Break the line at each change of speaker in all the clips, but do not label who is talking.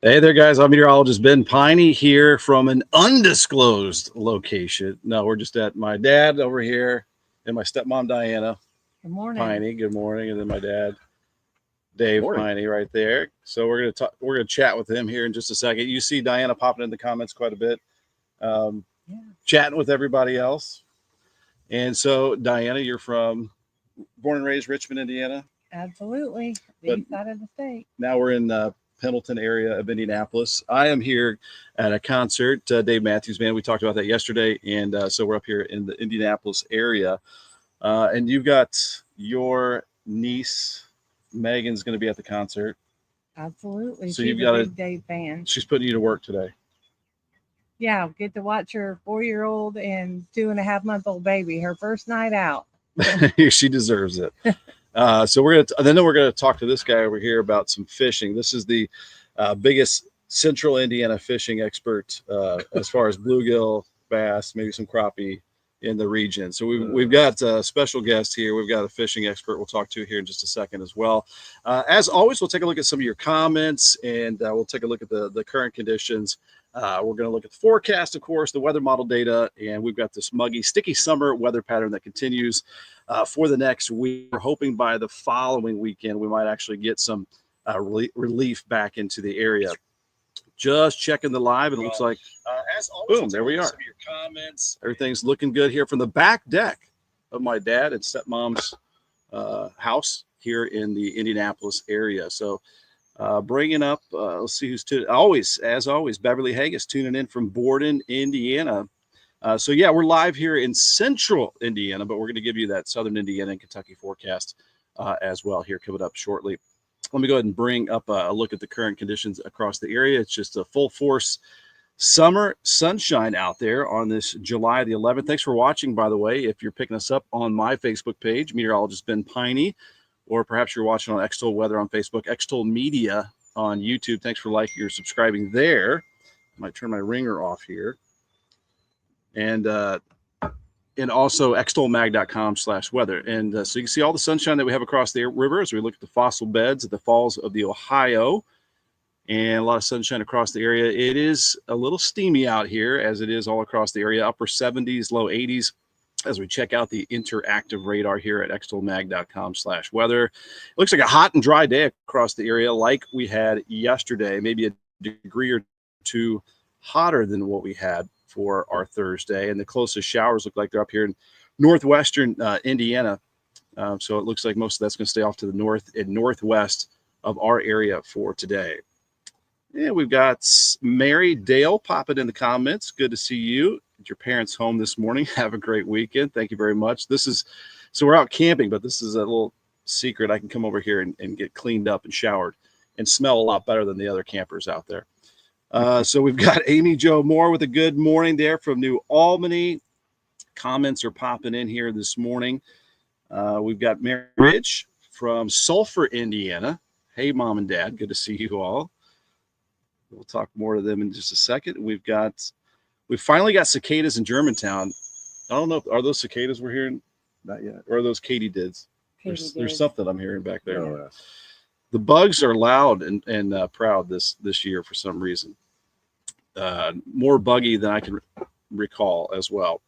Hey there, guys. I'm meteorologist Ben Peine here from an undisclosed location. No, we're just at my dad over here and my stepmom, Diana
Good morning.
Peine. Good morning. And then my dad, Dave
Morning.
Peine, right there. So we're going to talk, we're going to chat with him here in just a second. You see Diana popping in the comments quite a bit, um,
Yeah,
chatting with everybody else. And so, Diana, you're from born and raised Richmond, Indiana,
absolutely. The
but
east side of the state.
now we're in Pendleton area of Indianapolis. I am here at a concert, Dave Matthews Band. We talked about that yesterday, and so we're up here in the Indianapolis area. And you've got your niece Megan's going to be at the concert,
Absolutely.
so
She's
you've
a
got to.
big Dave fan.
She's putting you to work today.
Yeah, get to watch her 4-year-old and 2.5-month-old baby, her first night out.
She deserves it. So we're gonna talk to this guy over here about some fishing. This is the biggest Central Indiana fishing expert as far as bluegill, bass, maybe some crappie in the region. So we've got a special guest here. We've got a fishing expert we'll talk to here in just a second as well. As always, we'll take a look at some of your comments and we'll take a look at the current conditions. We're going to look at the forecast, of course, the weather model data, and we've got this muggy, sticky summer weather pattern that continues for the next week. We're hoping by the following weekend we might actually get some relief back into the area. Just checking the live, and it looks like, as always, boom, there we are. Some of your comments. Everything's looking good here from the back deck of my dad and stepmom's house here in the Indianapolis area. So bringing up, let's see who's tuning. As always, Beverly Haggis tuning in from Borden, Indiana. So yeah, we're live here in Central Indiana, but we're going to give you that Southern Indiana and Kentucky forecast as well here coming up shortly. Let me go ahead and bring up a look at the current conditions across the area. It's just a full force summer sunshine out there on this July the 11th. Thanks for watching, by the way. If you're picking us up on my Facebook page, Meteorologist Ben Peine, or perhaps you're watching on Extol Weather on Facebook, Extol Media on YouTube. Thanks for liking or subscribing there. I might turn my ringer off here. And also extolmag.com/weather. And so you can see all the sunshine that we have across the river as we look at the fossil beds at the falls of the Ohio, and a lot of sunshine across the area. It is a little steamy out here, as it is all across the area, upper 70s, low 80s, as we check out the interactive radar here at extolmag.com/weather. It looks like a hot and dry day across the area like we had yesterday, maybe a degree or two hotter than what we had for our Thursday. And the closest showers look like they're up here in northwestern Indiana. So it looks like most of that's going to stay off to the north and northwest of our area for today. And we've got Mary Dale popping in the comments. Good to see you at your parents' home this morning. Have a great weekend. Thank you very much. So we're out camping, but this is a little secret. I can come over here and get cleaned up and showered and smell a lot better than the other campers out there. So we've got Amy Jo Moore with a good morning there from New Albany. Comments are popping in here this morning. We've got Mary Ridge from Sulphur, Indiana. Hey, Mom and Dad, good to see you all. We'll talk more to them in just a second. We finally got cicadas in Germantown. I don't know, are those cicadas we're hearing? Not yet. Or are those katydids? There's something I'm hearing back there.
Oh,
The bugs are loud and proud this year for some reason. More buggy than I can recall as well.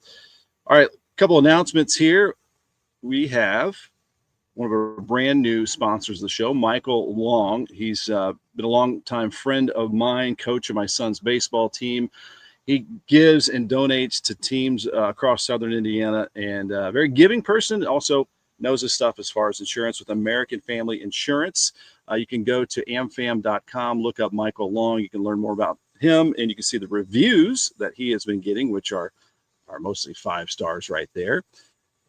All right, a couple announcements here. We have one of our brand new sponsors of the show, Michael Long. He's been a long-time friend of mine, coach of my son's baseball team. He gives and donates to teams across Southern Indiana, and a very giving person. Also knows his stuff as far as insurance with American Family Insurance. You can go to amfam.com, look up Michael Long. You can learn more about him, and you can see the reviews that he has been getting, which are mostly 5 stars right there.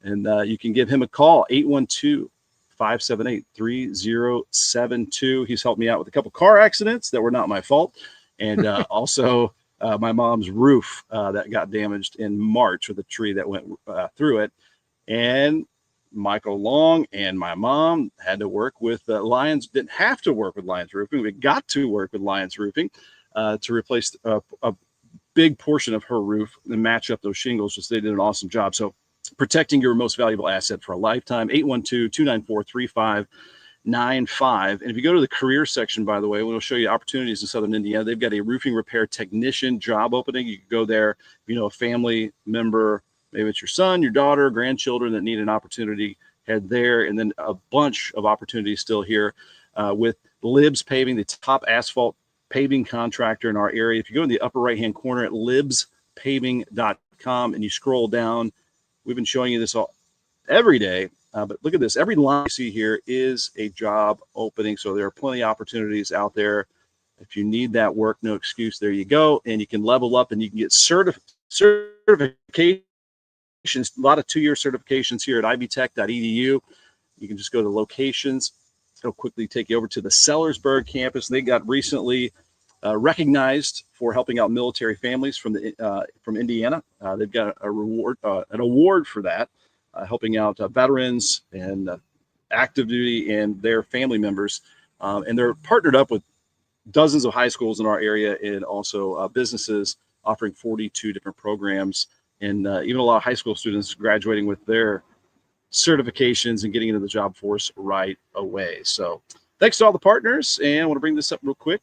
And you can give him a call, 812-578-3072. He's helped me out with a couple car accidents that were not my fault, and also my mom's roof that got damaged in March with a tree that went through it. And Michael Long and my mom had to work with Lions. Didn't have to work with Lions Roofing. We got to work with Lions Roofing to replace a big portion of her roof and match up those shingles. Just they did an awesome job. So protecting your most valuable asset for a lifetime. 812-294-35 And if you go to the career section, by the way, we'll show you opportunities in Southern Indiana. They've got a roofing repair technician job opening. You can go there. If you know a family member, maybe it's your son, your daughter, grandchildren that need an opportunity, head there. And then a bunch of opportunities still here with Libs Paving, the top asphalt paving contractor in our area. If you go in the upper right-hand corner at libspaving.com and you scroll down, we've been showing you this all every day. But look at this. Every line you see here is a job opening. So there are plenty of opportunities out there. If you need that work, no excuse. There you go. And you can level up and you can get certifications, a lot of 2-year certifications here at ivtech.edu. You can just go to locations. It'll quickly take you over to the Sellersburg campus. They got recently recognized for helping out military families from Indiana. They've got an award for that. Helping out veterans and active duty and their family members. And they're partnered up with dozens of high schools in our area and also businesses offering 42 different programs. And even a lot of high school students graduating with their certifications and getting into the job force right away. So thanks to all the partners. And I want to bring this up real quick.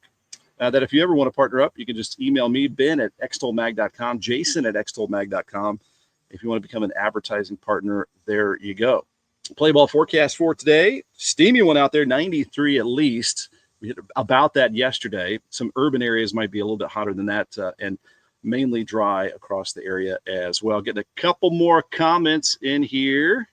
That if you ever want to partner up, you can just email me, Ben at extolmag.com, Jason at extolmag.com. If you want to become an advertising partner, there you go. Play ball forecast for today. Steamy one out there, 93 at least. We hit about that yesterday. Some urban areas might be a little bit hotter than that, and mainly dry across the area as well. Getting a couple more comments in here.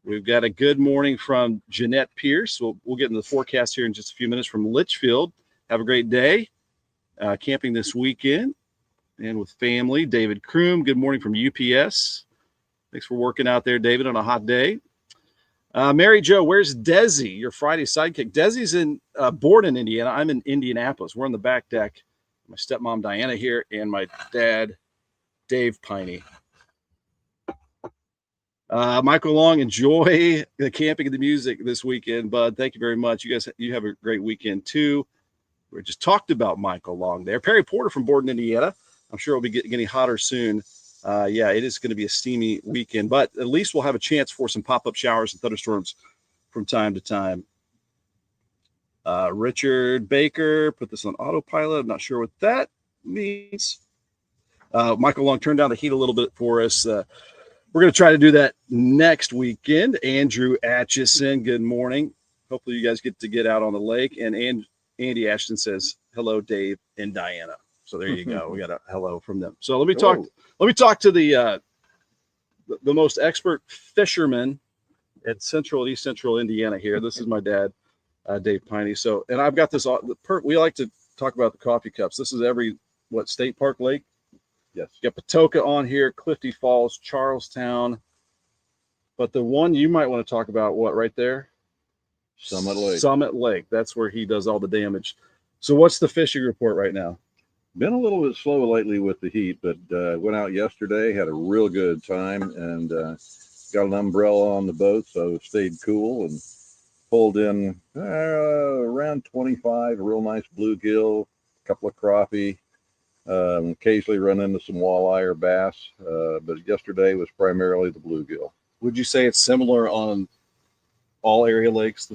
We've got a good morning from Jeanette Pierce. We'll get into the forecast here in just a few minutes from Litchfield. Have a great day. Camping this weekend and with family. David Kroom, good morning from UPS. Thanks for working out there, David, on a hot day. Mary Jo, where's Desi, your Friday sidekick? Desi's born in Indiana. I'm in Indianapolis. We're on the back deck. My stepmom, Diana, here, and my dad, Dave Peine. Michael Long, enjoy the camping and the music this weekend, bud. Thank you very much. You have a great weekend, too. We just talked about Michael Long there. Perry Porter from Borden, Indiana. I'm sure it'll be getting hotter soon. Yeah, it is going to be a steamy weekend, but at least we'll have a chance for some pop-up showers and thunderstorms from time to time. Richard Baker, put this on autopilot. I'm not sure what that means. Michael Long turned down the heat a little bit for us. We're going to try to do that next weekend. Andrew Atchison, good morning. Hopefully you guys get out on the lake. And Andy Ashton says, hello, Dave and Diana. So there you go. We got a hello from them. So let me talk to the most expert fisherman at East Central Indiana here. This is my dad, Dave Peine. So, and I've got this. We like to talk about the coffee cups. This is State Park Lake.
Yes.
You got Patoka on here, Clifty Falls, Charlestown. But the one you might want to talk about, right there?
Summit Lake.
Summit Lake. That's where he does all the damage. So what's the fishing report right now?
Been a little bit slow lately with the heat, but went out yesterday, had a real good time, and got an umbrella on the boat, so stayed cool and pulled in around 25, a real nice bluegill, a couple of crappie, occasionally run into some walleye or bass, but yesterday was primarily the bluegill.
Would you say it's similar on all area lakes,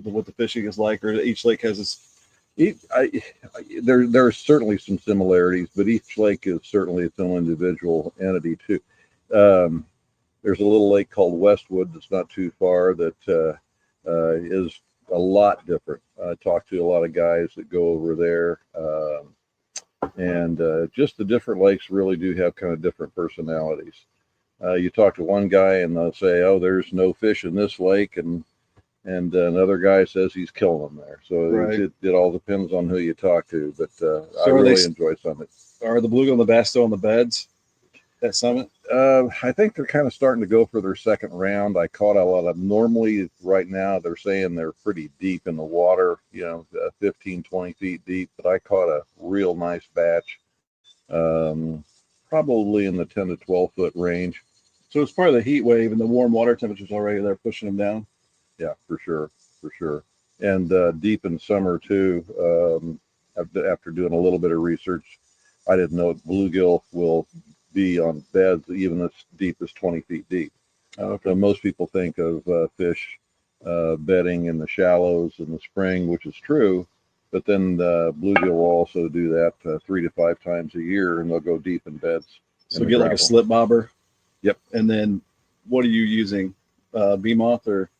what the fishing is like, or each lake has its...
There are certainly some similarities, but each lake is certainly its own individual entity too. There's a little lake called Westwood that's not too far that is a lot different. I talked to a lot of guys that go over there, and just the different lakes really do have kind of different personalities. You talk to one guy and they'll say, "Oh, there's no fish in this lake," and another guy says he's killing them there. So
right.
it all depends on who you talk to. But I really enjoy Summit.
Are the bluegill and the bass still on the beds at Summit?
I think they're kind of starting to go for their second round. I caught a lot of. Normally, right now, they're saying they're pretty deep in the water, 15, 20 feet deep. But I caught a real nice batch, probably in the 10 to 12 foot range.
So it's part of the heat wave and the warm water temperatures already there pushing them down.
Yeah, for sure. And deep in summer too. After doing a little bit of research, I didn't know bluegill will be on beds even as deep as 20 feet deep.
Okay.
So most people think of fish bedding in the shallows in the spring, which is true. But then the bluegill will also do that 3 to 5 times a year, and they'll go deep in beds.
So get like a slip bobber.
Yep.
And then what are you using? Bee moth or?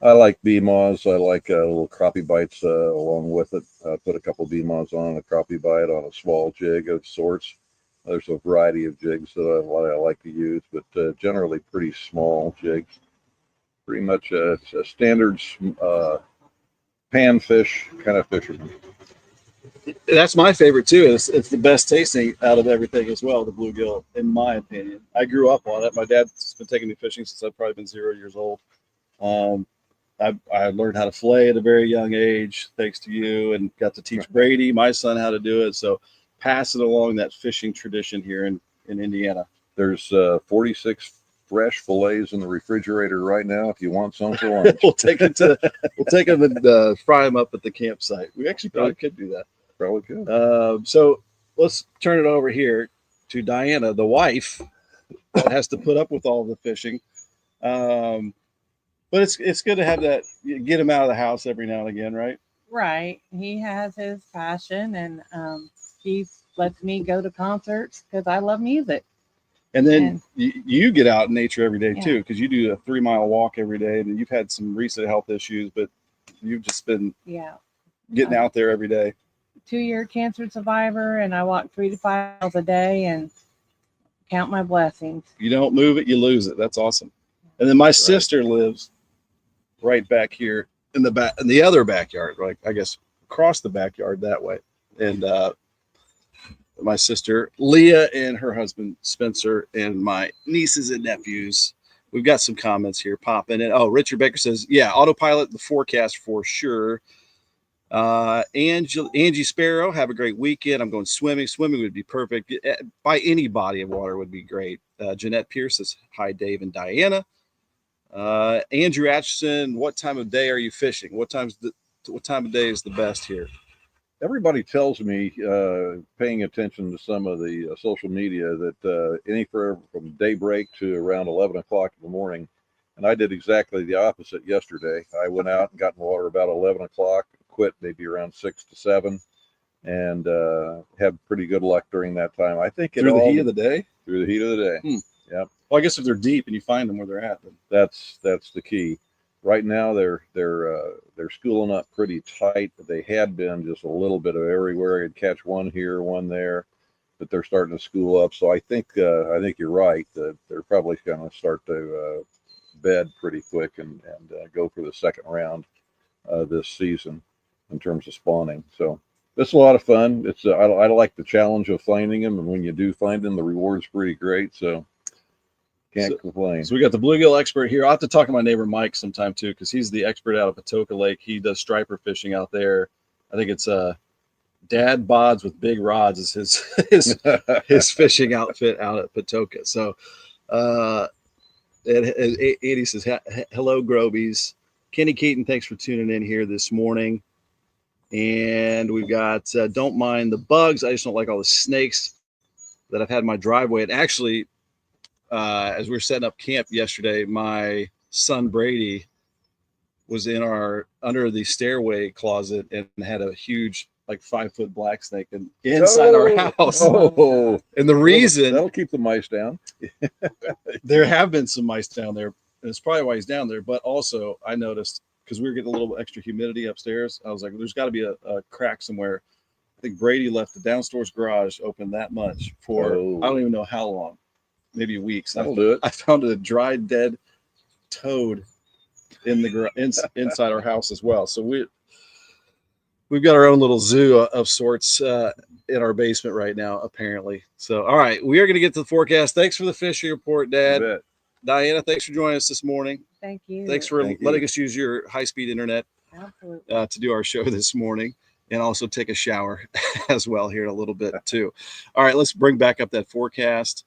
I like bee moths. I like little crappie bites along with it. Put a couple bee moths on a crappie bite on a small jig of sorts. There's a variety of jigs that I like to use, but generally pretty small jigs. Pretty much a standard panfish kind of fisherman.
That's my favorite too. It's the best tasting out of everything as well, the bluegill, in my opinion. I grew up on it. My dad's been taking me fishing since I've probably been 0 years old. I learned how to fillet at a very young age, thanks to you, and got to teach Brady, my son, how to do it. So passing along that fishing tradition here in Indiana.
There's 46 fresh fillets in the refrigerator right now. If you want some for lunch,
we'll take them and fry them up at the campsite. We actually probably could do that.
Probably could.
So let's turn it over here to Diana, the wife, that has to put up with all the fishing. But it's good to have that, get him out of the house every now and again, right?
Right. He has his passion, and he lets me go to concerts because I love music.
And then you get out in nature every day too,
Yeah.
because you do a 3-mile walk every day, and you've had some recent health issues, but you've just been getting out there every day.
2-year cancer survivor, and I walk 3 to 5 miles a day and count my blessings.
You don't move it, you lose it. That's awesome. And then my sister lives right back here in the other backyard, like I guess across the backyard that way. And my sister Leah and her husband Spencer and my nieces and nephews. We've got some comments here popping in. Oh, Richard Baker says, yeah, autopilot the forecast for sure. Angie Sparrow, have a great weekend. I'm going swimming. Swimming would be perfect. By any body of water would be great. Jeanette Pierce says, hi, Dave and Diana. Andrew Atchison, what time of day are you fishing? What time of day is the best here?
Everybody tells me, paying attention to some of the social media, that anywhere from daybreak to around 11 o'clock in the morning. And I did exactly the opposite yesterday. I went out and got in water about 11 o'clock, quit maybe around 6 to 7, and had pretty good luck during that time. I think
through the heat of the day.
Through the heat of the day. Yeah.
Well, I guess if they're deep and you find them where they're at, then
that's the key. Right now they're schooling up pretty tight. They had been just a little bit of everywhere. You'd catch one here, one there, but they're starting to school up. So I think you're right. They're probably going to start to bed pretty quick and go for the second round this season in terms of spawning. So it's a lot of fun. It's I like the challenge of finding them, and when you do find them, the reward's pretty great. So can't complain.
So we got the bluegill expert here. I'll have to talk to my neighbor Mike sometime too, because he's the expert out of Patoka Lake. He does striper fishing out there. I think it's Dad Bods with big rods is his fishing outfit out at Patoka. So and Andy says, hello, Grobies. Kenny Keaton, thanks for tuning in here this morning. And we've got don't mind the bugs. I just don't like all the snakes that I've had in my driveway. And actually, as we were setting up camp yesterday, my son Brady was under the stairway closet and had a huge, like 5-foot black snake inside our house.
Oh,
and the reason
that'll keep the mice down.
There have been some mice down there, and it's probably why he's down there. But also, I noticed, because we were getting a little extra humidity upstairs, I was like, there's got to be a crack somewhere. I think Brady left the downstairs garage open that much for I don't even know how long, maybe weeks.
That'll do it.
I found a dried dead toad in the inside our house as well. So we've got our own little zoo of sorts in our basement right now, apparently. So, all right, we are going to get to the forecast. Thanks for the fishing report, Dad. Diana, thanks for joining us this morning.
Thank you.
Thanks for letting us use your high-speed internet to do our show this morning, and also take a shower as well here in a little bit too. All right, let's bring back up that forecast.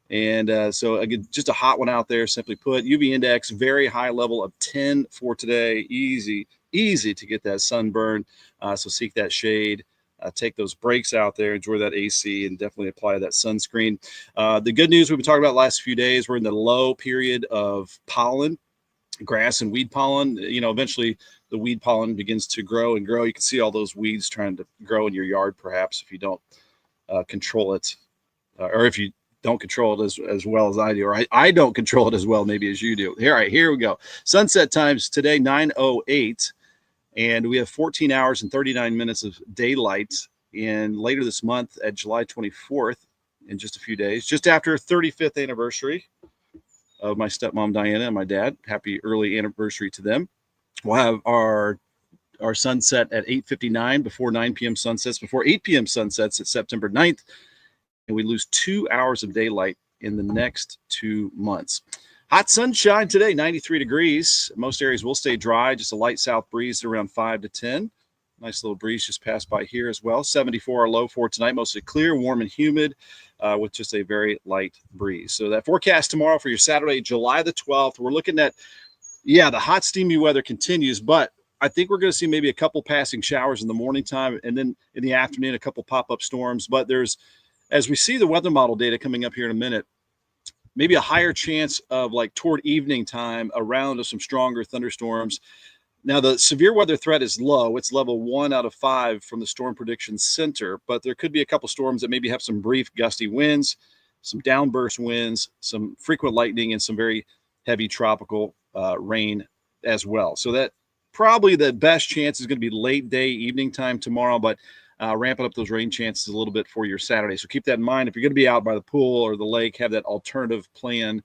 And so again, just a hot one out there, simply put. UV index, very high level of 10 for today. Easy to get that sunburn. So seek that shade. Take those breaks out there, enjoy that AC, and definitely apply that sunscreen. The good news we've been talking about the last few days, we're in the low period of pollen. grass and weed pollen. Eventually the weed pollen begins to grow and grow. You can see all those weeds trying to grow in your yard, perhaps, if you don't control it, or if you don't control it as well as I do, or I don't control it as well maybe as you do. All right, here we go. Sunset times today, 9:08, and we have 14 hours and 39 minutes of daylight. And later this month, at July 24th, in just a few days, just after 35th anniversary of my stepmom Diana and my dad. Happy early anniversary to them. We'll have our sunset at 8:59 before 9 p.m. sunsets, before 8 p.m. sunsets at September 9th. And we lose 2 hours of daylight in the next 2 months. Hot sunshine today, 93 degrees. Most areas will stay dry, just a light south breeze around 5 to 10. Nice little breeze just passed by here as well. 74 our low for tonight, mostly clear, warm and humid, with just a very light breeze. So that forecast tomorrow for your Saturday, July the 12th, we're looking at, the hot, steamy weather continues, but I think we're going to see maybe a couple passing showers in the morning time, and then in the afternoon, a couple pop-up storms. But as we see the weather model data coming up here in a minute, maybe a higher chance of toward evening time around some stronger thunderstorms. Now, the severe weather threat is low. It's level 1 out of 5 from the Storm Prediction Center, but there could be a couple storms that maybe have some brief gusty winds, some downburst winds, some frequent lightning, and some very heavy tropical rain as well. So that probably the best chance is going to be late day, evening time tomorrow, but ramping up those rain chances a little bit for your Saturday. So keep that in mind. If you're going to be out by the pool or the lake, have that alternative plan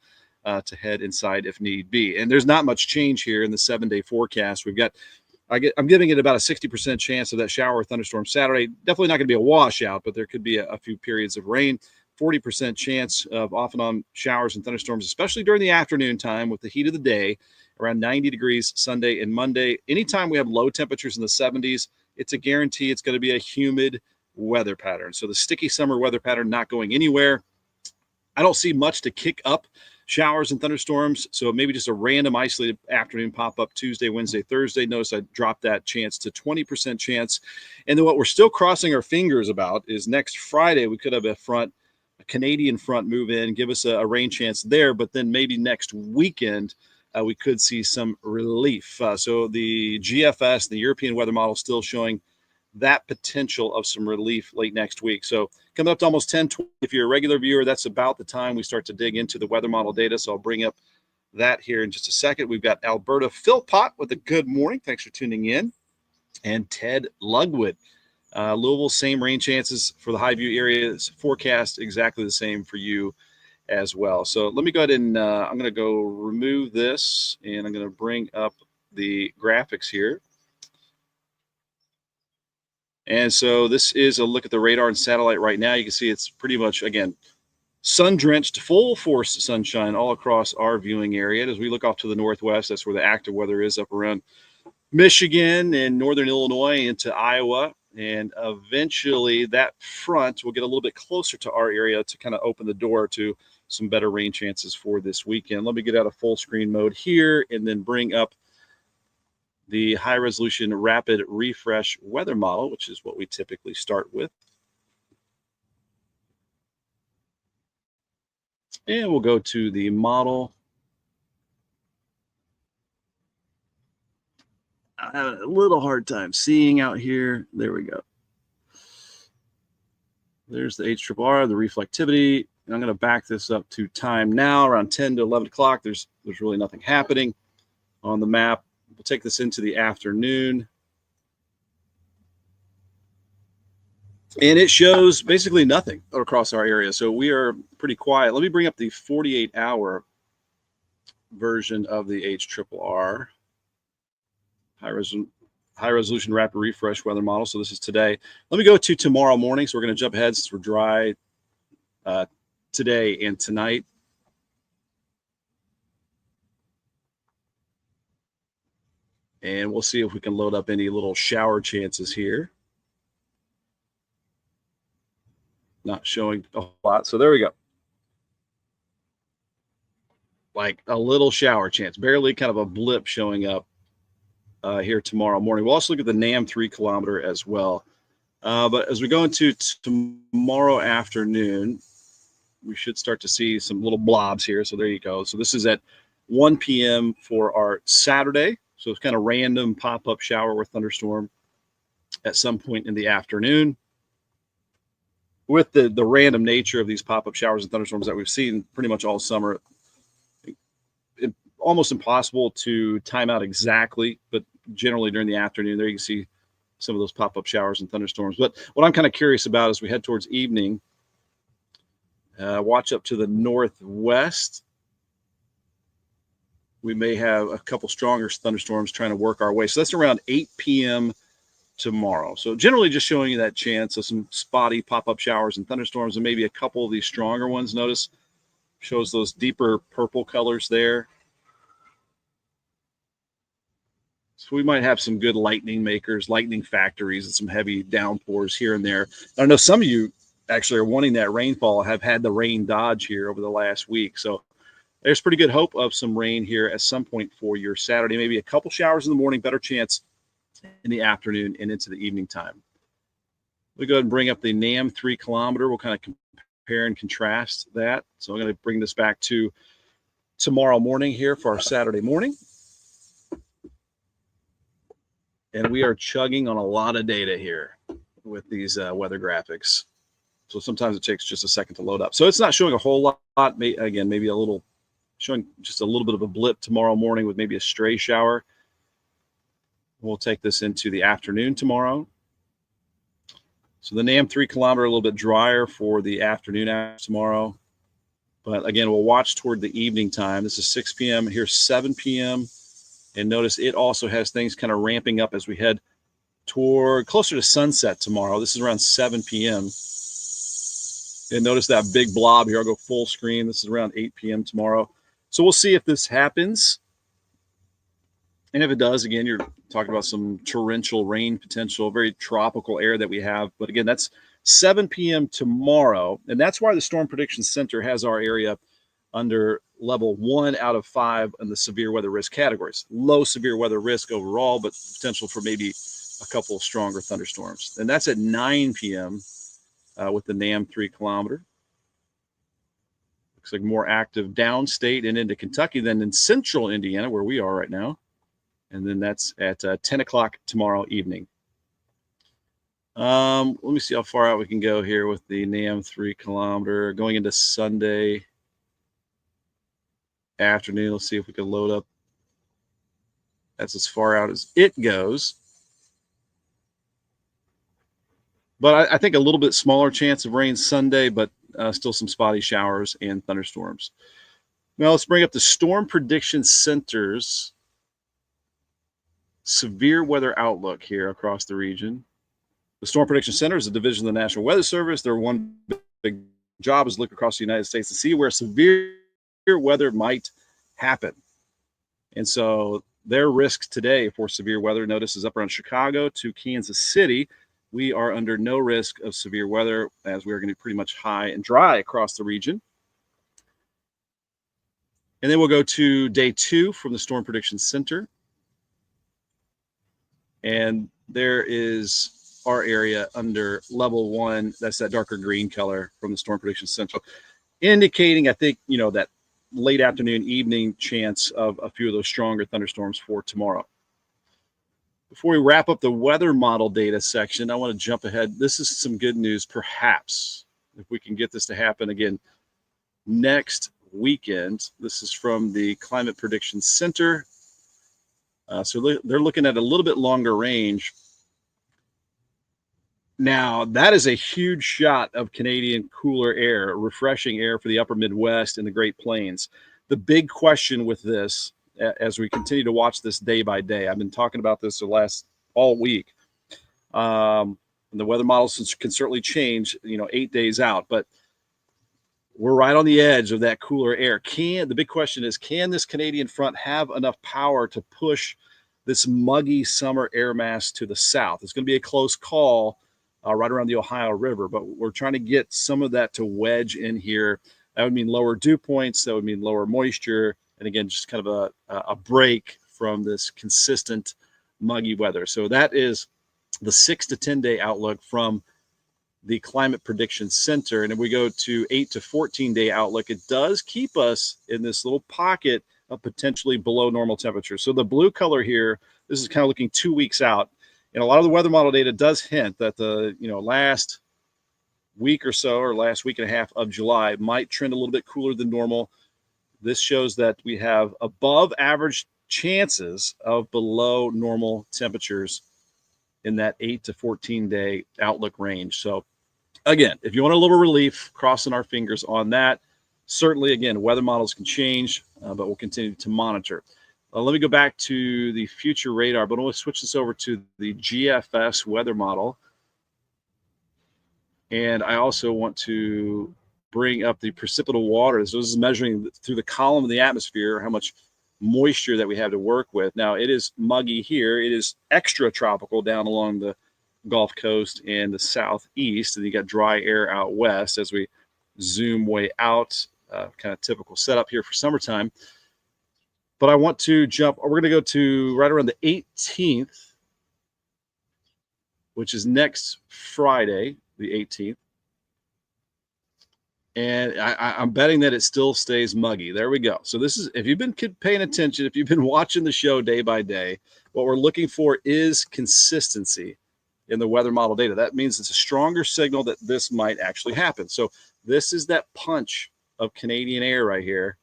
to head inside if need be. And there's not much change here in the 7-day forecast. I'm giving it about a 60% chance of that shower or thunderstorm Saturday. Definitely not going to be a washout, but there could be a few periods of rain. 40% chance of off and on showers and thunderstorms, especially during the afternoon time with the heat of the day, around 90 degrees Sunday and Monday. Anytime we have low temperatures in the 70s, it's a guarantee it's going to be a humid weather pattern. So the sticky summer weather pattern not going anywhere. I don't see much to kick up showers and thunderstorms, so maybe just a random isolated afternoon pop-up Tuesday, Wednesday, Thursday. Notice I dropped that chance to 20% chance. And then what we're still crossing our fingers about is next Friday we could have a Canadian front move in, give us a rain chance there, but then maybe next weekend we could see some relief. So the GFS, the European weather model, still showing that potential of some relief late next week. So coming up to almost 10:20. If you're a regular viewer, that's about the time we start to dig into the weather model data. So I'll bring up that here in just a second. We've got Alberta Philpott with a good morning. Thanks for tuning in. And Ted Lugwood. Louisville, same rain chances for the Highview areas. Forecast exactly the same for you as well. So let me go ahead and I'm going to go remove this, and I'm going to bring up the graphics here. And so this is a look at the radar and satellite right now. You can see it's pretty much, again, sun-drenched, full force sunshine all across our viewing area. And as we look off to the northwest, that's where the active weather is, up around Michigan and northern Illinois into Iowa. And eventually that front will get a little bit closer to our area to kind of open the door to some better rain chances for this weekend. Let me get out of full screen mode here and then bring up the high resolution rapid refresh weather model, which is what we typically start with. And we'll go to the model. I have a little hard time seeing out here. There we go. There's the HRRR, the reflectivity. And I'm going to back this up to time now, around 10 to 11 o'clock. There's really nothing happening on the map. We'll take this into the afternoon. And it shows basically nothing across our area. So we are pretty quiet. Let me bring up the 48-hour version of the HRRR, high resolution rapid refresh weather model. So this is today. Let me go to tomorrow morning. So we're going to jump ahead since we're dry today and tonight. And we'll see if we can load up any little shower chances here. Not showing a lot. So there we go. Like a little shower chance, barely kind of a blip showing up here tomorrow morning. We'll also look at the NAM 3 kilometer as well. But as we go into tomorrow afternoon, we should start to see some little blobs here. So there you go. So this is at 1 p.m. for our Saturday. So it's kind of random pop-up shower or thunderstorm at some point in the afternoon. With the random nature of these pop-up showers and thunderstorms that we've seen pretty much all summer, almost impossible to time out exactly, but generally during the afternoon there you can see some of those pop-up showers and thunderstorms. But what I'm kind of curious about as we head towards evening, watch up to the northwest. We may have a couple stronger thunderstorms trying to work our way. So that's around 8 p.m. tomorrow. So generally just showing you that chance of some spotty pop-up showers and thunderstorms, and maybe a couple of these stronger ones. Notice shows those deeper purple colors there. So we might have some good lightning makers, lightning factories, and some heavy downpours here and there. I know some of you actually are wanting that rainfall, have had the rain dodge here over the last week. So there's pretty good hope of some rain here at some point for your Saturday. Maybe a couple showers in the morning, better chance in the afternoon and into the evening time. We'll go ahead and bring up the NAM 3 kilometer. We'll kind of compare and contrast that. So I'm going to bring this back to tomorrow morning here for our Saturday morning. And we are chugging on a lot of data here with these weather graphics. So sometimes it takes just a second to load up. So it's not showing a whole lot. Again, maybe a little, showing just a little bit of a blip tomorrow morning with maybe a stray shower. We'll take this into the afternoon tomorrow. So the NAM 3 kilometer, a little bit drier for the afternoon tomorrow. But again, we'll watch toward the evening time. This is 6 p.m. Here's 7 p.m. And notice it also has things kind of ramping up as we head toward closer to sunset tomorrow. This is around 7 p.m. And notice that big blob here. I'll go full screen. This is around 8 p.m. tomorrow. So we'll see if this happens. And if it does, again, you're talking about some torrential rain potential, very tropical air that we have. But again, that's 7 p.m. tomorrow. And that's why the Storm Prediction Center has our area under level 1 out of 5 in the severe weather risk categories. Low severe weather risk overall, but potential for maybe a couple of stronger thunderstorms. And that's at 9 p.m. With the NAM 3 kilometer. Looks like more active downstate and into Kentucky than in central Indiana, where we are right now. And then that's at 10 o'clock tomorrow evening. Let me see how far out we can go here with the NAM 3 kilometer. Going into Sunday afternoon, let's see if we can load up. That's as far out as it goes. But I think a little bit smaller chance of rain Sunday, but still some spotty showers and thunderstorms. Now let's bring up the Storm Prediction Center's severe weather outlook here across the region. The Storm Prediction Center is a division of the National Weather Service. Their one big job is to look across the United States to see where severe weather might happen. And so their risk today for severe weather, notice, is up around Chicago to Kansas City. We are under no risk of severe weather as we are going to be pretty much high and dry across the region. And then we'll go to day 2 from the Storm Prediction Center. And there is our area under level 1. That's that darker green color from the Storm Prediction Center, indicating, I think, that late afternoon, evening chance of a few of those stronger thunderstorms for tomorrow. Before we wrap up the weather model data section, I want to jump ahead. This is some good news, perhaps, if we can get this to happen again next weekend. This is from the Climate Prediction Center. So they're looking at a little bit longer range. Now, that is a huge shot of Canadian cooler air, refreshing air for the upper Midwest and the Great Plains. The big question with this, as we continue to watch this day by day, I've been talking about this all week. The weather models can certainly change, 8 days out, but we're right on the edge of that cooler air. The big question is, can this Canadian front have enough power to push this muggy summer air mass to the south? It's going to be a close call right around the Ohio River, but we're trying to get some of that to wedge in here. That would mean lower dew points. That would mean lower moisture. And again, just kind of a break from this consistent muggy weather. So that is the 6 to 10 day outlook from the Climate Prediction Center. And if we go to 8 to 14 day outlook, it does keep us in this little pocket of potentially below normal temperatures. So the blue color here, this is kind of looking 2 weeks out. And a lot of the weather model data does hint that the last week or so, or last week and a half of July, might trend a little bit cooler than normal. This shows that we have above average chances of below normal temperatures in that 8 to 14 day outlook range. So again, if you want a little relief, crossing our fingers on that. Certainly, again, weather models can change, but we'll continue to monitor. Let me go back to the future radar, but I want to switch this over to the GFS weather model. And I also want to bring up the precipitable water. So this is measuring through the column of the atmosphere how much moisture that we have to work with. Now, it is muggy here. It is extra tropical down along the Gulf Coast and the southeast. And you got dry air out west as we zoom way out. Kind of typical setup here for summertime. But I want to jump. We're going to go to right around the 18th, which is next Friday, the 18th. And I'm betting that it still stays muggy. There we go. So this is, if you've been paying attention, if you've been watching the show day by day, what we're looking for is consistency in the weather model data. That means it's a stronger signal that this might actually happen. So this is that punch of Canadian air right here.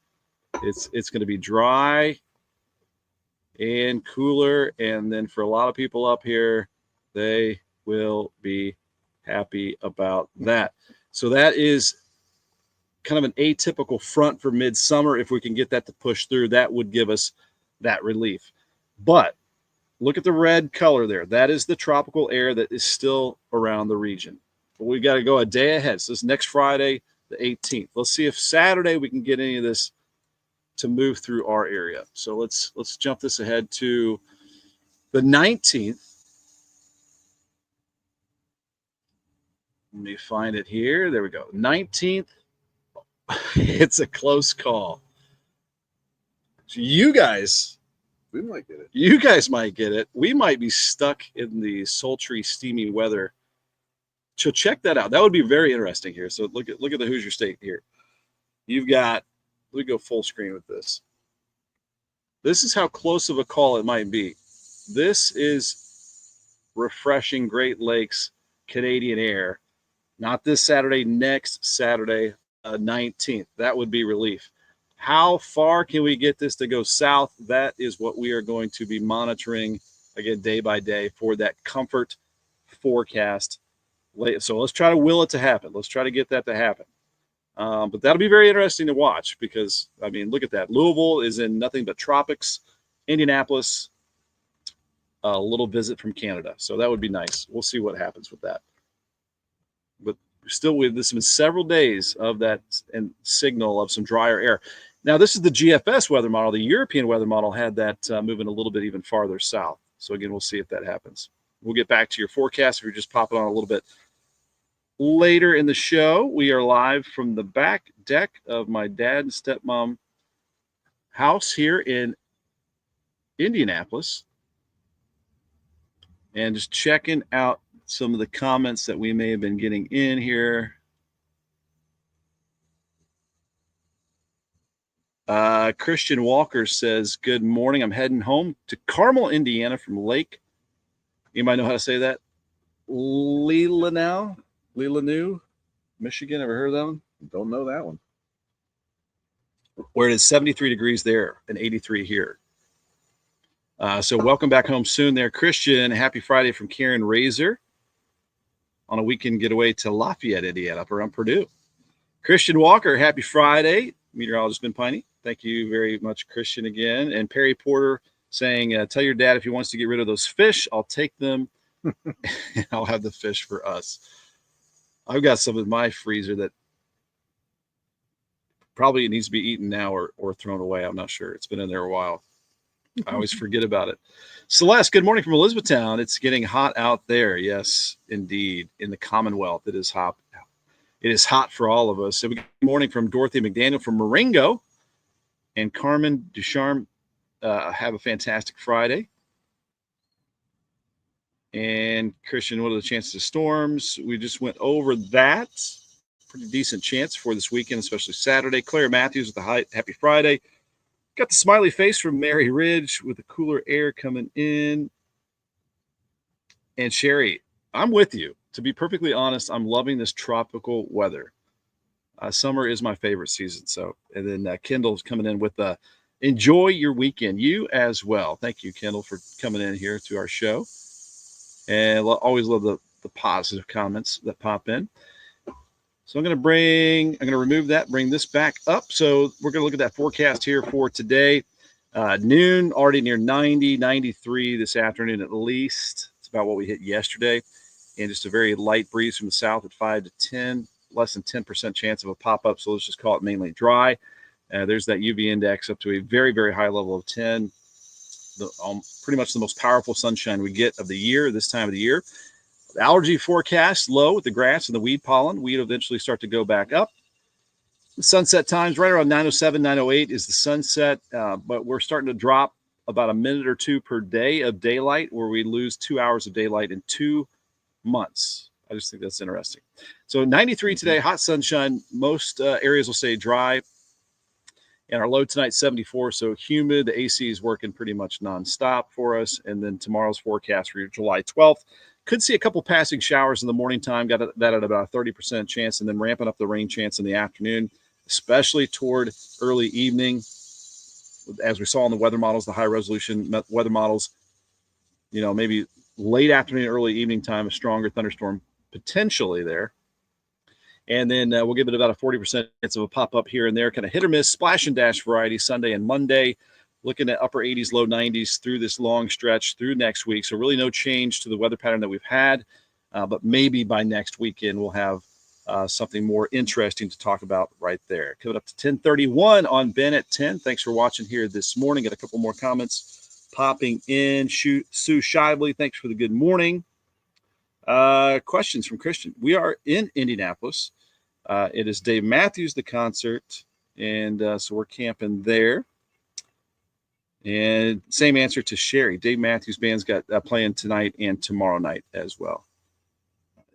It's going to be dry and cooler. And then for a lot of people up here, they will be happy about that. So that is kind of an atypical front for midsummer. If we can get that to push through, that would give us that relief. But look at the red color there. That is the tropical air that is still around the region. But we've got to go a day ahead. So this next Friday, the 18th. Let's see if Saturday we can get any of this to move through our area. So let's jump this ahead to the 19th. Let me find it here. There we go. 19th. It's a close call. So you guys,
we might get it.
You guys might get it. We might be stuck in the sultry, steamy weather. So check that out. That would be very interesting here. So look at the Hoosier State here. You've got, let me go full screen with this. This is how close of a call it might be. This is refreshing Great Lakes Canadian air. Not this Saturday, next Saturday, 19th. That would be relief. How far can we get this to go south? That is what we are going to be monitoring, again, day by day for that comfort forecast. So let's try to will it to happen. Let's try to get that to happen. But that'll be very interesting to watch because, I mean, look at that. Louisville is in nothing but tropics. Indianapolis, a little visit from Canada. So that would be nice. We'll see what happens with that. But still, this has been several days of that and signal of some drier air. Now, this is the GFS weather model. The European weather model had that moving a little bit even farther south. So again, we'll see if that happens. We'll get back to your forecast if you're just popping on a little bit later in the show. We are live from the back deck of my dad and stepmom house here in Indianapolis. And just checking out some of the comments that we may have been getting in here. Christian Walker says, good morning. I'm heading home to Carmel, Indiana from Lake. Anybody know how to say that? Leelanau, Michigan. Ever heard of that one?
Don't know that one.
Where it is 73 degrees there and 83 here. So welcome back home soon there, Christian. Happy Friday from Karen Razor on a weekend getaway to Lafayette, Indiana, up around Purdue. Christian Walker, happy Friday. Meteorologist Ben Peine. Thank you very much, Christian, again. And Perry Porter saying, tell your dad if he wants to get rid of those fish, I'll take them. And I'll have the fish for us. I've got some in my freezer that probably needs to be eaten now or thrown away. I'm not sure. It's been in there a while. I always forget about it. Celeste, good morning from Elizabethtown. It's getting hot out there. Yes, indeed. In the Commonwealth, it is hot. It is hot for all of us. So good morning from Dorothy McDaniel from Marengo. And Carmen Ducharme, have a fantastic Friday. And Christian, what are the chances of storms? We just went over that. Pretty decent chance for this weekend, especially Saturday. Claire Matthews with the happy Friday. Got the smiley face from Mary Ridge with the cooler air coming in. And Sherry, I'm with you. To be perfectly honest, I'm loving this tropical weather. Summer is my favorite season. So, and then Kendall's coming in with enjoy your weekend. You as well. Thank you, Kendall, for coming in here to our show. And always love the positive comments that pop in. So I'm going to remove that, bring this back up. So we're going to look at that forecast here for today. Noon, already near 90, 93 this afternoon at least. It's about what we hit yesterday. And just a very light breeze from the south at 5 to 10, less than 10% chance of a pop-up. So let's just call it mainly dry. There's that UV index up to a very, very high level of 10. Pretty much the most powerful sunshine we get of the year, this time of the year. The allergy forecast low with the grass and the weed pollen. Weed eventually start to go back up. The sunset times right around 9:07, 9:08 is the sunset, but we're starting to drop about a minute or two per day of daylight, where we lose 2 hours of daylight in 2 months. I just think that's interesting. So 93 today, hot sunshine. Most areas will stay dry. And our low tonight, 74, so humid. The AC is working pretty much nonstop for us. And then tomorrow's forecast for July 12th. Could see a couple passing showers in the morning time, got that at about a 30% chance, and then ramping up the rain chance in the afternoon, especially toward early evening. As we saw in the weather models, the high resolution weather models, maybe late afternoon, early evening time, a stronger thunderstorm potentially there. And then we'll give it about a 40% chance of a pop-up here and there, kind of hit or miss, splash and dash variety Sunday and Monday. Looking at upper 80s, low 90s through this long stretch through next week. So really no change to the weather pattern that we've had. But maybe by next weekend we'll have something more interesting to talk about right there. Coming up to 10:31 on Ben at 10. Thanks for watching here this morning. Got a couple more comments popping in. Sue Shively, thanks for the good morning. Questions from Christian. We are in Indianapolis. It is Dave Matthews, the concert, and so we're camping there. And same answer to Sherry. Dave Matthews Band's got playing tonight and tomorrow night as well.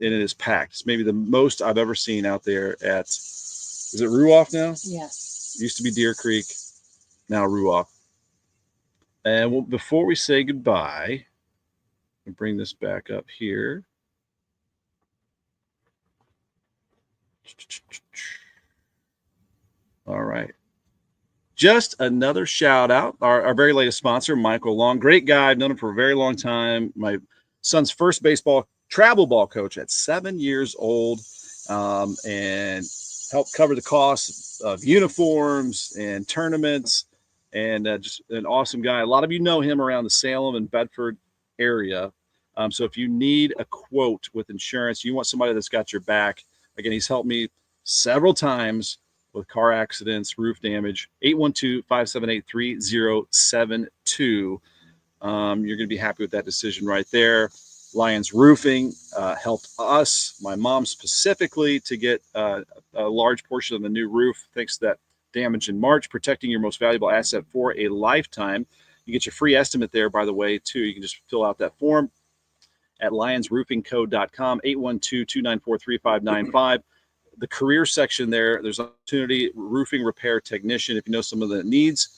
And it is packed. It's maybe the most I've ever seen out there at, is it Ruoff now?
Yes.
Used to be Deer Creek, now Ruoff. And before we say goodbye, I'll bring this back up here. All right. Just another shout out. Our very latest sponsor, Michael Long. Great guy. I've known him for a very long time. My son's first travel ball coach at 7 years old, and helped cover the costs of uniforms and tournaments, and just an awesome guy. A lot of you know him around the Salem and Bedford area. So if you need a quote with insurance, you want somebody that's got your back. Again, he's helped me several times with car accidents, roof damage. 812-578-3072. You're going to be happy with that decision right there. Lions Roofing helped us, my mom specifically, to get a large portion of the new roof thanks to that damage in March, protecting your most valuable asset for a lifetime. You get your free estimate there, by the way, too. You can just fill out that form at lionsroofingco.com, 812-294-3595. The career section there's opportunity, roofing repair technician. If you know someone that needs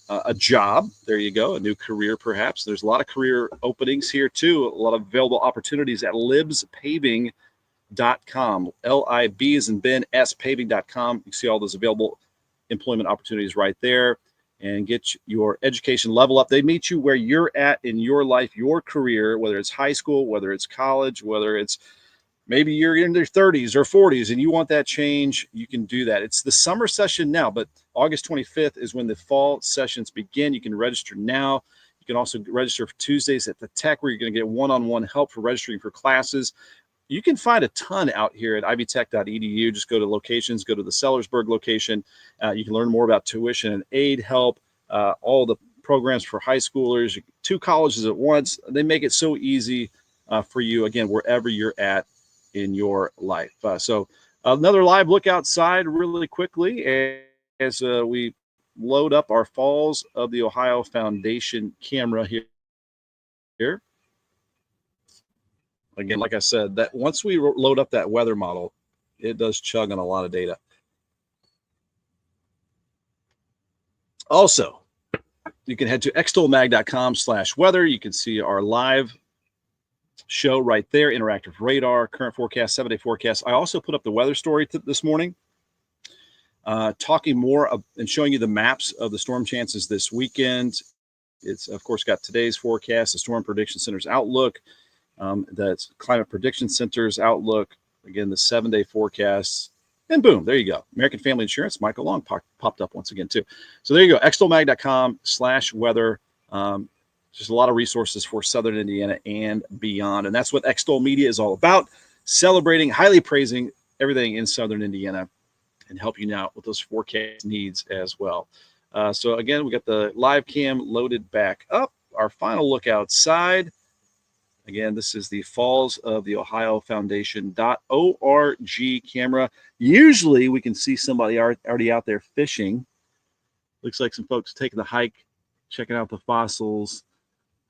a job, there you go, a new career perhaps. There's a lot of career openings here too, a lot of available opportunities at libspaving.com, L-I-B as in Ben, S paving.com. You can see all those available employment opportunities right there and get your education level up. They meet you where you're at in your life, your career, whether it's high school, whether it's college, whether it's maybe you're in your 30s or 40s and you want that change, you can do that. It's the summer session now, but August 25th is when the fall sessions begin. You can register now. You can also register for Tuesdays at the Tech, where you're going to get one-on-one help for registering for classes. You can find a ton out here at ivytech.edu. Just go to locations, go to the Sellersburg location. You can learn more about tuition and aid help, all the programs for high schoolers, 2 colleges at once. They make it so easy for you, again, wherever you're at in your life. So another live look outside really quickly as we load up our Falls of the Ohio Foundation camera here. Again, like I said, that once we load up that weather model, it does chug on a lot of data. Also, you can head to extolmag.com/weather. You can see our live show right there, interactive radar, current forecast, 7-day forecast. I also put up the weather story this morning, talking more and showing you the maps of the storm chances this weekend. It's, of course, got today's forecast, the Storm Prediction Center's outlook, that's Climate Prediction Center's outlook, again, the 7-day forecasts, and boom, there you go. American Family Insurance, Michael Long popped up once again, too. So there you go, extolmag.com/weather. Just a lot of resources for Southern Indiana and beyond. And that's what Extol Media is all about, celebrating, highly praising everything in Southern Indiana and helping you out with those forecast needs as well. So again, we got the live cam loaded back up. Our final look outside. Again, this is the Falls of the Ohio Foundation.org camera. Usually we can see somebody already out there fishing. Looks like some folks taking the hike, checking out the fossils.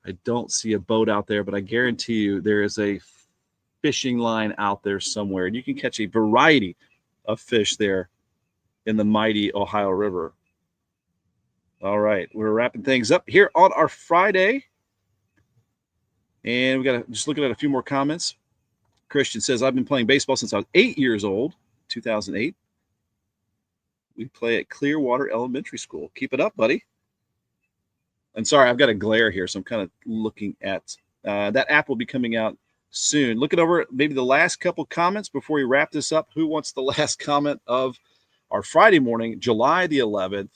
I don't see a boat out there, but I guarantee you there is a fishing line out there somewhere. And you can catch a variety of fish there in the mighty Ohio River. All right, we're wrapping things up here on our Friday. And we got just looking at a few more comments. Christian says, I've been playing baseball since I was 8 years old, 2008. We play at Clearwater Elementary School. Keep it up, buddy. And sorry, I've got a glare here, so I'm kind of looking at that app will be coming out soon. Looking over maybe the last couple comments before we wrap this up. Who wants the last comment of our Friday morning, July the 11th?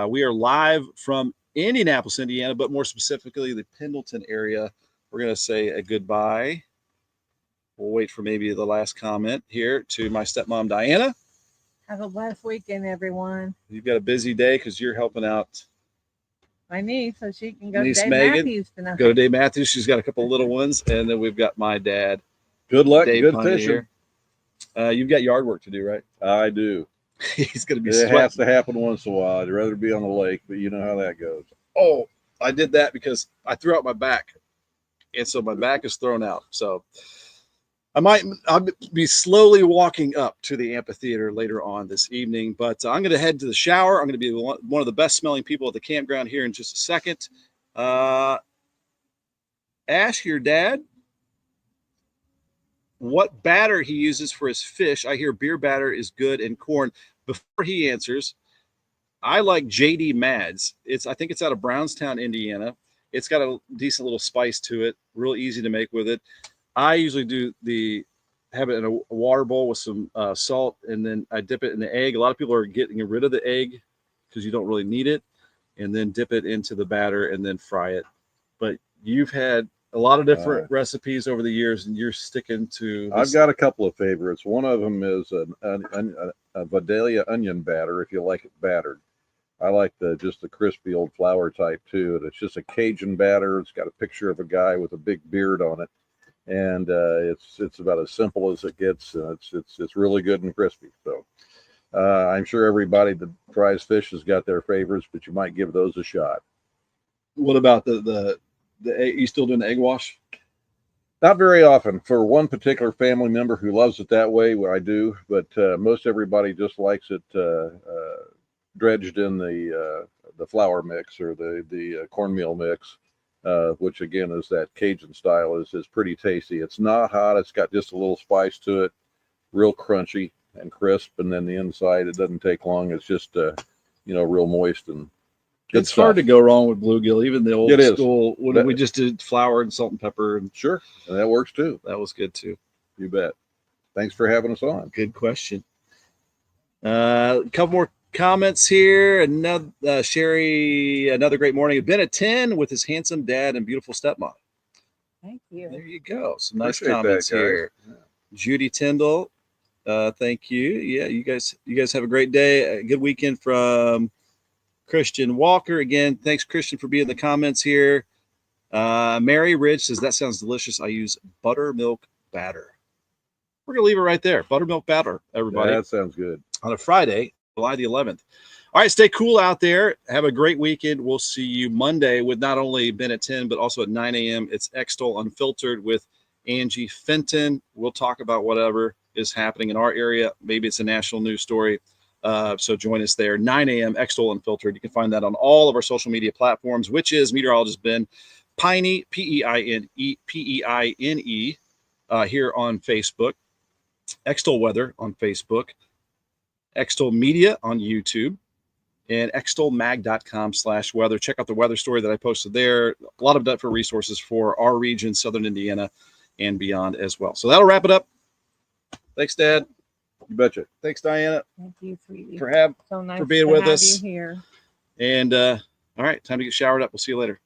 We are live from Indianapolis, Indiana, but more specifically the Pendleton area. We're going to say a goodbye. We'll wait for maybe the last comment here to my stepmom, Diana.
Have a blessed weekend, everyone.
You've got a busy day because you're helping out
My niece, so she can go to
niece
Dave
Megan.
Matthews tonight.
Go to Dave Matthews. She's got a couple of little ones. And then we've got my dad.
Good luck.
Dave
Good
Peine
fishing.
here. You've got yard work to do, right?
I do.
He's going to be
It
sweating.
has to happen once in a while. I'd rather be on the lake, but you know how that goes.
Oh, I did that because I threw out my back. And so my back is thrown out. So I'll be slowly walking up to the amphitheater later on this evening, but I'm going to head to the shower. I'm going to be one of the best smelling people at the campground here in just a second. Ask your dad what batter he uses for his fish. I hear beer batter is good in corn. Before he answers, I like JD Mads. I think it's out of Brownstown, Indiana. It's got a decent little spice to it, real easy to make with it. I usually have it in a water bowl with some salt, and then I dip it in the egg. A lot of people are getting rid of the egg because you don't really need it, and then dip it into the batter and then fry it. But you've had a lot of different recipes over the years, and you're sticking to this.
I've got a couple of favorites. One of them is a Vidalia onion batter, if you like it battered. I like just the crispy old flour type too. And it's just a Cajun batter. It's got a picture of a guy with a big beard on it, and it's about as simple as it gets. It's really good and crispy. So I'm sure everybody that fries fish has got their favorites, but you might give those a shot.
What about the egg? You still doing the egg wash?
Not very often. For one particular family member who loves it that way, I do. But most everybody just likes it dredged in the flour mix or the cornmeal mix, which again is that Cajun style. is pretty tasty. It's not hot. It's got just a little spice to it, real crunchy and crisp. And then the inside, it doesn't take long. It's just real moist and good
It's
stuff.
hard to go wrong with bluegill, even the old
It is.
school. We just did flour and salt and pepper, and
Sure, and that works too.
that was good too.
You bet. Thanks for having us on.
Good question. A couple more comments here. Another Sherry, another great morning. Ben at 10 with his handsome dad and beautiful stepmom.
Thank you.
There you go. Some nice
Appreciate
comments
that, guys.
here.
Yeah.
Judy Tyndall, thank you. Yeah, you guys have a great day. A good weekend from Christian Walker. Again, thanks, Christian, for being in the comments here. Mary Ridge says, that sounds delicious. I use buttermilk batter. We're going to leave it right there. Buttermilk batter, everybody.
That sounds good.
On a Friday, July the 11th. All right, stay cool out there. Have a great weekend. We'll see you Monday with not only Ben at 10, but also at 9 a.m. It's Extol Unfiltered with Angie Fenton. We'll talk about whatever is happening in our area. Maybe it's a national news story. So join us there, 9 a.m. Extol Unfiltered. You can find that on all of our social media platforms, which is Meteorologist Ben Peine, Peine, here on Facebook, Extol Weather on Facebook, Extol Media on YouTube, and extolmag.com/weather. Check out the weather story that I posted there. A lot of different resources for our region, Southern Indiana, and beyond as well. So that'll wrap it up. Thanks, Dad.
You betcha.
Thanks, Diana,
Thank you, sweetie.
for
So nice
for being
to
with
have
us.
you here.
And all right, time to get showered up. We'll see you later.